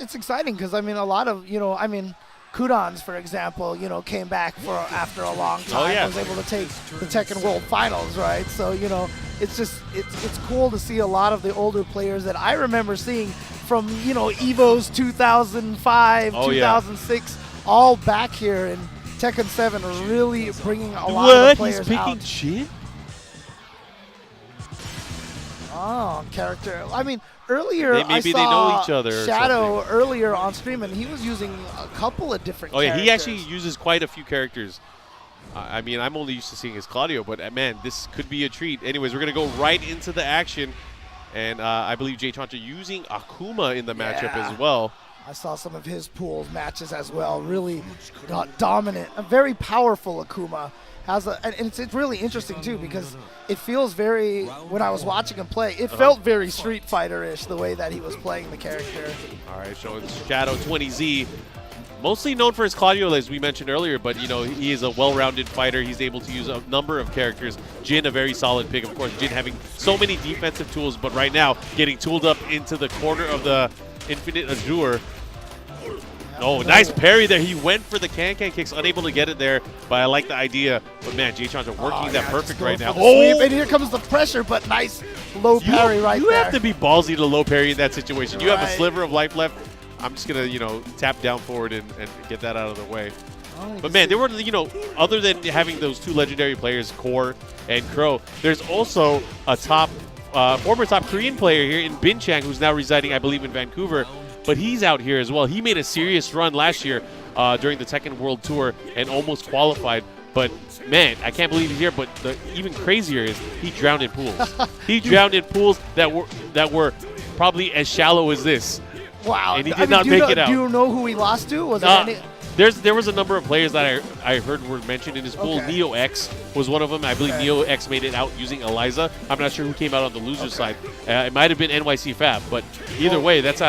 it's exciting because, I mean, a lot of, Kudans, for example, came back after a long time. Oh, yeah. Was able to take the Tekken World Finals, right? So, it's just, it's cool to see a lot of the older players that I remember seeing from, EVO's 2005, 2006, all back here. And Tekken 7 are really bringing a lot of the players He's picking out. Jin? Oh, character. I mean, earlier Maybe I they know saw each other or Shadow earlier on stream, and he was using a couple of different characters. He actually uses quite a few characters. I mean, I'm only used to seeing his Claudio, but man, this could be a treat. Anyways, we're going to go right into the action, and I believe Jchantra using Akuma in the matchup as well. I saw some of his pool matches as well. Really dominant, a very powerful Akuma. And it's really interesting too because it feels very, when I was watching him play, it felt very Street Fighter-ish the way that he was playing the character. All right, showing Shadow 20Z. Mostly known for his Claudio, as we mentioned earlier, but he is a well-rounded fighter. He's able to use a number of characters. Jin, a very solid pick, of course. Jin having so many defensive tools, but right now getting tooled up into the corner of the Infinite Azure. Oh, nice parry there. He went for the can-can kicks, unable to get it there, but I like the idea. But man, Jchantra working that perfect right now. Oh, and here comes the pressure, but nice low parry right there. You have to be ballsy to low parry in that situation. You have a sliver of life left. I'm just going to, tap down forward and get that out of the way. But man, there were, other than having those two legendary players, Core and Crow, there's also a former top Korean player here in Bin Chang, who's now residing, I believe, in Vancouver. But he's out here as well. He made a serious run last year during the Tekken World Tour and almost qualified. But, man, I can't believe he's here. But the even crazier is he drowned in pools. He drowned in pools that were probably as shallow as this. Wow. And he did not make it out. Do you know who he lost to? Was it there was a number of players that I heard were mentioned in his pool. Okay. Neo X was one of them. I believe Neo X made it out using Eliza. I'm not sure who came out on the loser side. It might have been NYC Fab. But either way, that's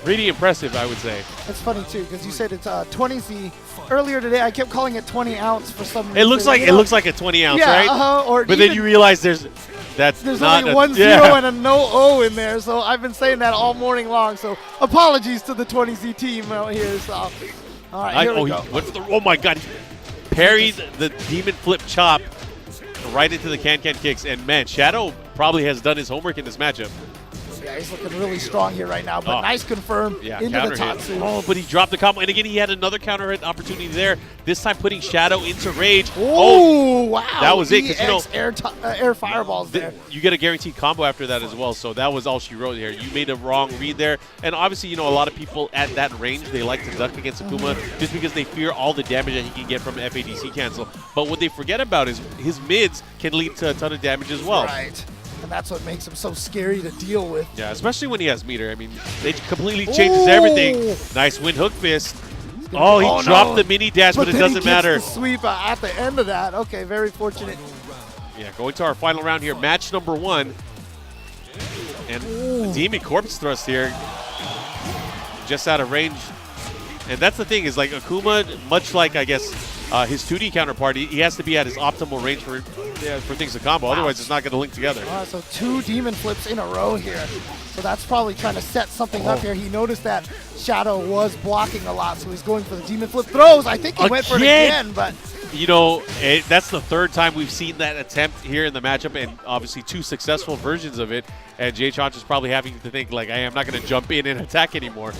pretty impressive, I would say. It's funny too because you said it's 20Z. Earlier today, I kept calling it 20 ounce for some reason. It looks like a 20 ounce, right? But then you realize there's only 1 0 and a no O in there. So I've been saying that all morning long. So apologies to the 20Z team out here. So all right, here we go. Oh my God! He parried the demon flip chop right into the can kicks, and man, Shadow probably has done his homework in this matchup. Yeah, he's looking really strong here right now, but nice confirm into the Tatsu. Oh, but he dropped the combo, and again, he had another counter hit opportunity there, this time putting Shadow into rage. Oh, wow. That was it. Because air fireballs there. You get a guaranteed combo after that as well, so that was all she wrote here. You made a wrong read there, and obviously, a lot of people at that range, they like to duck against Akuma just because they fear all the damage that he can get from FADC cancel. But what they forget about is his mids can lead to a ton of damage as well. Right. And that's what makes him so scary to deal with. Yeah, especially when he has meter. I mean, it completely changes everything. Nice wind hook fist. Oh, he dropped the mini dash, but it doesn't matter. The sweep at the end of that. Okay, very fortunate. Yeah, going to our final round here, match number 1. And Demon Corpse thrust here, just out of range. And that's the thing is, like, Akuma, much like, I guess, his 2D counterpart, he has to be at his optimal range for things to combo. Otherwise, it's not going to link together. So 2 demon flips in a row here. So that's probably trying to set something up here. He noticed that Shadow was blocking a lot, so he's going for the demon flip throws. I think he went for it again, but... that's the third time we've seen that attempt here in the matchup, and obviously 2 successful versions of it. And Jchantra's probably having to think, like, I'm not going to jump in and attack anymore.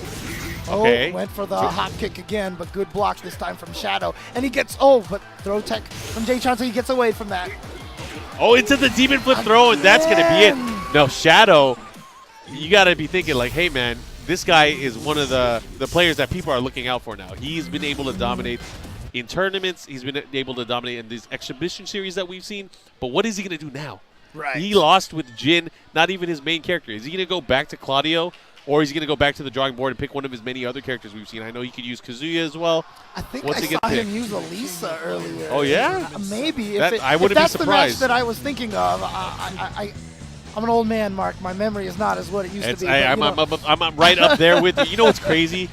Okay. Went for the hop kick again, but good block this time from Shadow. And he gets, but throw tech from Jchantra, he gets away from that. Oh, into the demon flip throw, and that's going to be it. No, Shadow, you got to be thinking like, hey, man, this guy is one of the players that people are looking out for now. He's been able to dominate in tournaments. He's been able to dominate in these exhibition series that we've seen. But what is he going to do now? Right. He lost with Jin, not even his main character. Is he going to go back to Claudio? Or is he going to go back to the drawing board and pick one of his many other characters we've seen? I know he could use Kazuya as well. I think I saw him use Elisa earlier. Oh, yeah? Maybe. I wouldn't be surprised. If that's the match that I was thinking of, I'm an old man, Mark. My memory is not as what it used to be. I'm right up there with you. You know what's crazy?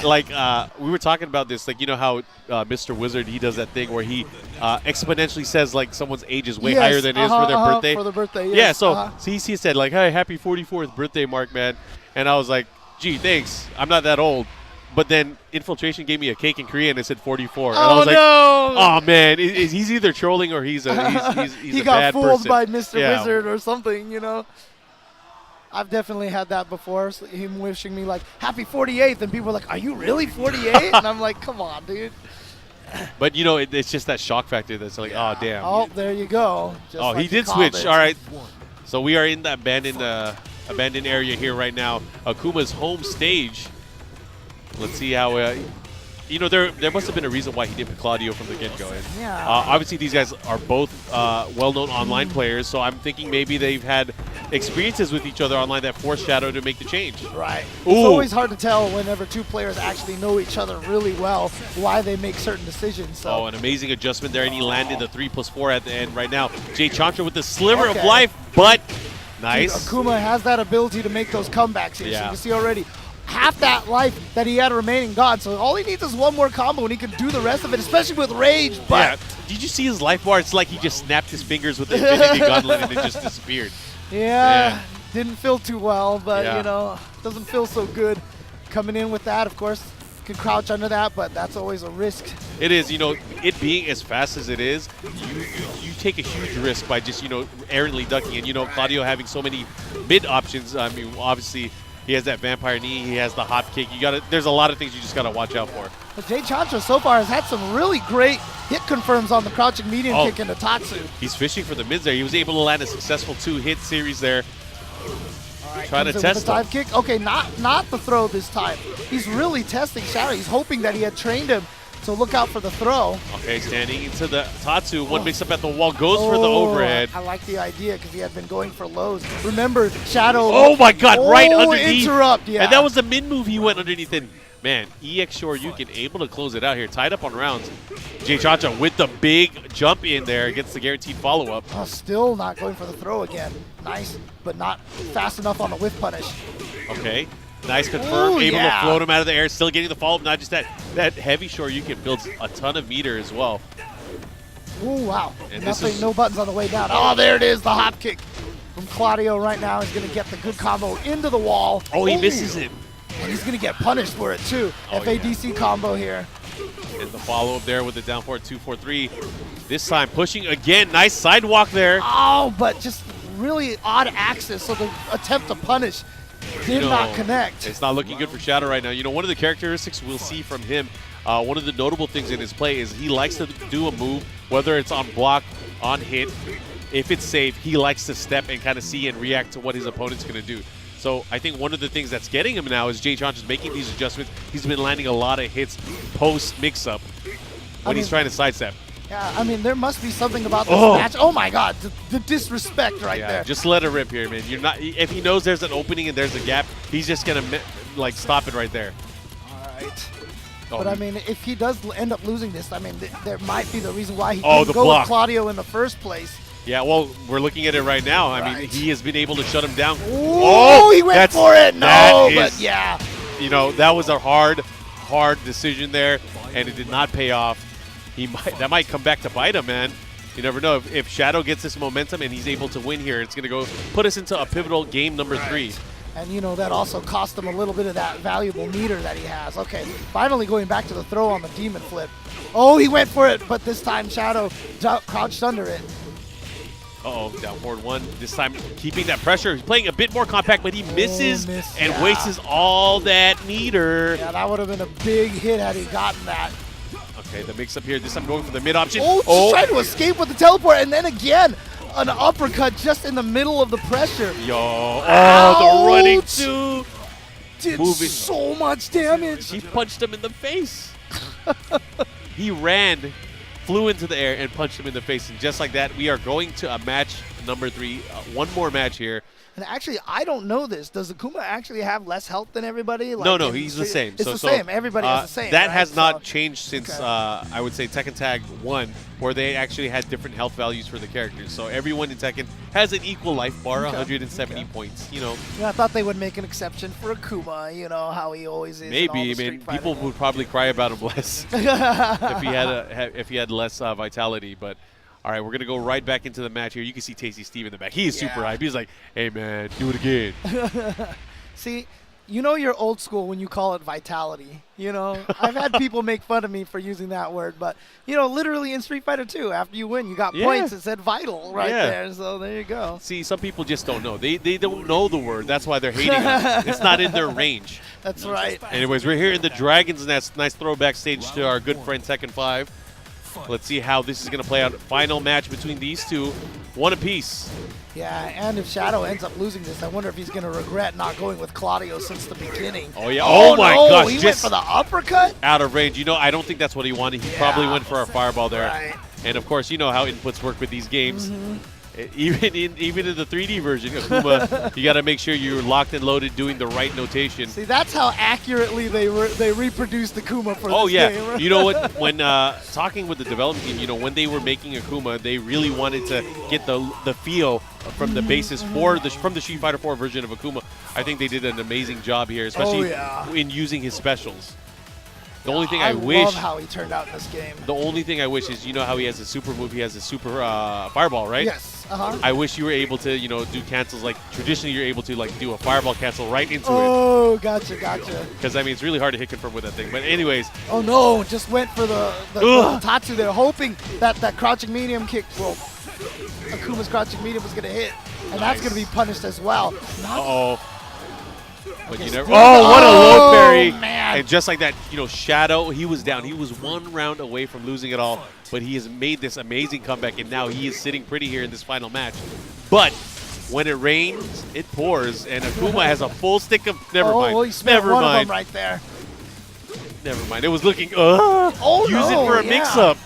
Like, we were talking about this. Like, you know how Mr. Wizard, he does that thing where he exponentially says, like, someone's age is way higher than it is for their birthday? For the birthday, yes. Yeah, so he said, like, hey, happy 44th birthday, Mark, man. And I was like, gee, thanks. I'm not that old. But then Infiltration gave me a cake in Korea and it said 44. Oh, and I was like, no. oh, man. He's either trolling or he's a bad person. He got fooled by Mr. Wizard or something, you know. I've definitely had that before. So him wishing me, like, happy 48th. And people are like, are you really 48? And I'm like, come on, dude. But, you know, it's just that shock factor that's like, oh, damn. Oh, there you go. Just oh, like he did switch. All right. So we are in the abandoned area here right now. Akuma's home stage. Let's see how, you know, there must have been a reason why he did with Claudio from the get-go. Yeah. Obviously, these guys are both well-known online players, so I'm thinking maybe they've had experiences with each other online that forced Shadow to make the change. Right. Ooh. It's always hard to tell whenever two players actually know each other really well why they make certain decisions. So. Oh, an amazing adjustment there, and he landed the 3+4 at the end right now. Jchantra with the sliver of Okay. life, but nice. Dude, Akuma has that ability to make those comebacks here. Yeah. So you can see already half that life that he had remaining gone. So all he needs is one more combo and he can do the rest of it, especially with rage. But yeah. Did you see his life bar? It's like he just snapped his fingers with the Infinity Gauntlet and it just disappeared. yeah, didn't feel too well, but Yeah. you know, doesn't feel so good coming in with that. Of course, can crouch under that, but that's always a risk. It is, you know, it being as fast as it is, you take a huge risk by just, you know, errantly ducking. And, you know, Claudio having so many mid options. I mean, obviously, he has that vampire knee. He has the hop kick. There's a lot of things you just got to watch out for. But Jchantra so far has had some really great hit confirms on the crouching medium kick into Tatsu. He's fishing for the mids there. He was able to land a successful 2-hit series there. Right, trying to comes in test with a dive kick. Okay, not the throw this time. He's really testing Shadow. He's hoping that he had trained him, so look out for the throw. Okay, standing into the Tatsu. One mix up at the wall, goes for the overhead. I like the idea because he had been going for lows. Remember, Shadow. Oh my God, right underneath. Interrupt, yeah. And that was the mid move he went underneath in. Man, EX Shoryuken able to close it out here. Tied up on rounds. Jchantra with the big jump in there gets the guaranteed follow-up. Oh, still not going for the throw again. Nice, but not fast enough on the whiff punish. Okay. Nice confirm. Ooh, able yeah. to float him out of the air. Still getting the follow-up. Not just that. That heavy Shoryuken builds a ton of meter as well. Ooh, wow. And Nothing, no buttons on the way down. Oh, there it is, the hop kick from Claudio right now. He's going to get the good combo into the wall. Oh, he Ooh. misses it. And he's going to get punished for it, too. Oh, FADC combo here. And the follow-up there with the down forward 2-4-3. This time pushing again. Nice sidewalk there. Oh, but just really odd axis, so the attempt to punish did not connect. It's not looking good for Shadow right now. You know, one of the characteristics we'll see from him, one of the notable things in his play is he likes to do a move, whether it's on block, on hit. If it's safe, he likes to step and kind of see and react to what his opponent's going to do. So I think one of the things that's getting him now is Jchantra's making these adjustments. He's been landing a lot of hits post mix-up when he's trying to sidestep. Yeah, I mean, there must be something about this match. Oh my God, the disrespect right there. Just let it rip here, man. You're not. If he knows there's an opening and there's a gap, he's just gonna like stop it right there. All right. Oh. But I mean, if he does end up losing this, I mean, there might be the reason why he didn't go with Claudio in the first place. Yeah, well, we're looking at it right now. I mean, he has been able to shut him down. Oh, he went for it. No, but yeah. You know, that was a hard decision there, and it did not pay off. That might come back to bite him, man. You never know. If Shadow gets this momentum and he's able to win here, it's going to go put us into a pivotal game number 3. And, you know, that also cost him a little bit of that valuable meter that he has. Okay, finally going back to the throw on the demon flip. Oh, he went for it, but this time Shadow crouched under it. Uh-oh, down forward 1. This time keeping that pressure. He's playing a bit more compact, but he misses and wastes all that meter. Yeah, that would have been a big hit had he gotten that. Okay, the mix-up here. This time going for the mid option. Just trying to escape with the teleport, and then again, an uppercut just in the middle of the pressure. Yo, the running two. Did so much damage. He punched him in the face. He ran, flew into the air, and punched him in the face. And just like that, we are going to a match number 3. One more match here. And actually, I don't know this. Does Akuma actually have less health than everybody? Like no, he's the same. It's the same. Everybody has the same. That right? has not changed since, I would say, Tekken Tag 1, where they actually had different health values for the characters. So everyone in Tekken has an equal life bar, 170 points. You know. Yeah, I thought they would make an exception for Akuma. You know how he always is. Maybe. I mean, people would probably cry about him less if he had less vitality, but. All right, we're going to go right back into the match here. You can see Tasty Steve in the back. He is super hype. He's like, hey, man, do it again. See, You know you're old school when you call it vitality. You know, I've had people make fun of me for using that word, but, you know, literally in Street Fighter 2, after you win, you got points. It said vital right there, so there you go. See, some people just don't know. They don't know the word. That's why they're hating on it. It's not in their range. That's right. Anyways, we're here in the Dragon's Nest. Nice throwback stage to our good friend Tekken 5. Let's see how this is going to play out. Final match between these two. One apiece. Yeah, and if Shadow ends up losing this, I wonder if he's going to regret not going with Claudio since the beginning. Oh, yeah. Oh, my gosh. He went for the uppercut? Out of range. You know, I don't think that's what he wanted. He probably went for a fireball there. Right. And, of course, you know how inputs work with these games. Even in the 3D version, Akuma, you got to make sure you're locked and loaded doing the right notation. See, that's how accurately they reproduced Akuma for this game. Oh, yeah. You know what? When talking with the development team, you know, when they were making Akuma, they really wanted to get the feel from the basis from the Street Fighter 4 version of Akuma. I think they did an amazing job here, especially in using his specials. The only thing I wish. love how he turned out in this game. The only thing I wish is, you know how he has a super move, he has a super fireball, right? Yes. I wish you were able to, you know, do cancels like traditionally you're able to like do a fireball cancel right into it. Oh, gotcha. Because I mean it's really hard to hit confirm with that thing. But anyways. Oh no, just went for the Tatsu there, hoping that crouching medium kick, well, Akuma's crouching medium was gonna hit, and that's gonna be punished as well. But you never. Oh, what a low parry! Man. And just like that, you know, Shadow, he was down. He was one round away from losing it all, but he has made this amazing comeback, and now he is sitting pretty here in this final match. But when it rains, it pours, and Akuma has a full stick of. Never mind. Well, he spent one of them right there. Never mind. It was looking. Use it for a mix-up.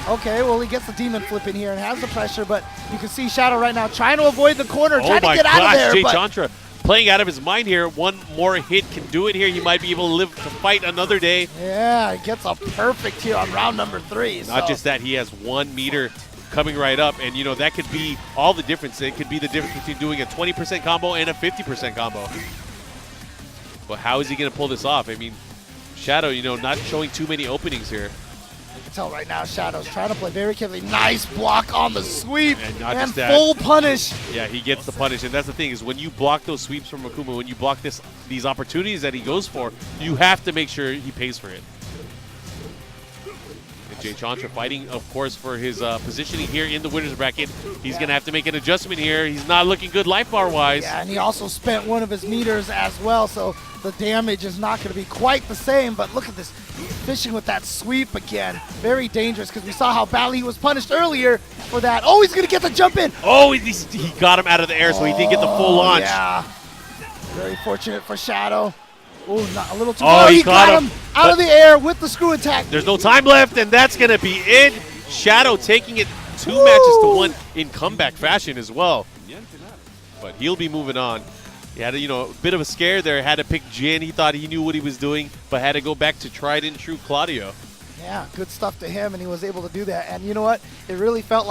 Okay, well, he gets the demon flip in here and has the pressure, but you can see Shadow right now trying to avoid the corner, trying to get out of there. Jchantra playing out of his mind here. One more hit can do it here. He might be able to live to fight another day. Yeah, he gets a perfect here on round number 3. Not just that, he has 1 meter coming right up, and you know that could be all the difference. It could be the difference between doing a 20% combo and a 50% combo. But how is he going to pull this off? I mean, Shadow, you know, not showing too many openings here. You can tell right now Shadow's trying to play very carefully. Nice block on the sweep and full punish. Yeah, he gets the punish, and that's the thing is when you block those sweeps from Akuma, when you block these opportunities that he goes for, you have to make sure he pays for it. And Jchantra fighting, of course, for his positioning here in the winner's bracket. He's going to have to make an adjustment here. He's not looking good life bar-wise. Yeah, and he also spent one of his meters as well, so the damage is not going to be quite the same. But look at this, fishing with that sweep again. Very dangerous because we saw how badly he was punished earlier for that. Oh, he's going to get the jump in. Oh, he got him out of the air, so he didn't get the full launch. Yeah, very fortunate for Shadow. Oh, not a little too far. He got him out of the air with the screw attack. There's no time left, and that's going to be it. Shadow taking it 2 matches to 1 in comeback fashion as well. But he'll be moving on. He had a bit of a scare there. Had to pick Jin. He thought he knew what he was doing, but had to go back to tried and true Claudio. Yeah, good stuff to him, and he was able to do that. And you know what? It really felt like